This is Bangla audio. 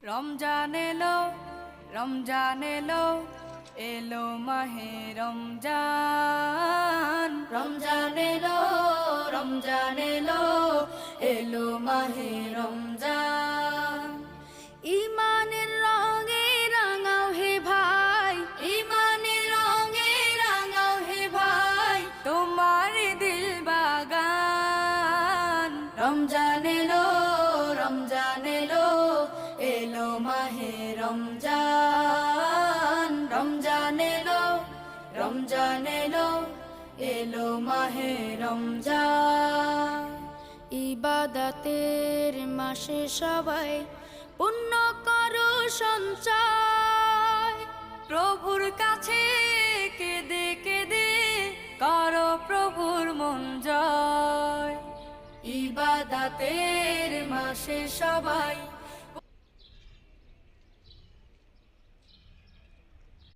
রমজান এলো, রমজান এলো, এলো মাহে রমজান। রমজান এলো, রমজান এলো, এলো মাহে রমজান। ইমানের রঙে রাঙাও হে ভাই, ইমানের রঙে রাঙাও হে ভাই, তোমার দিল বাগান। রমজান এলো, রমজান এলো, এলো মাহে রমজান। রমজান এলো, রমজান এলো, এলো মাহে রমজান। ইবাদতের মাসে সবাই পুণ্য করো সঞ্চয়, প্রভুর কাছে কেঁদে কেঁদে করো প্রভুর মন জয়। ইবাদতের মাসে সবাই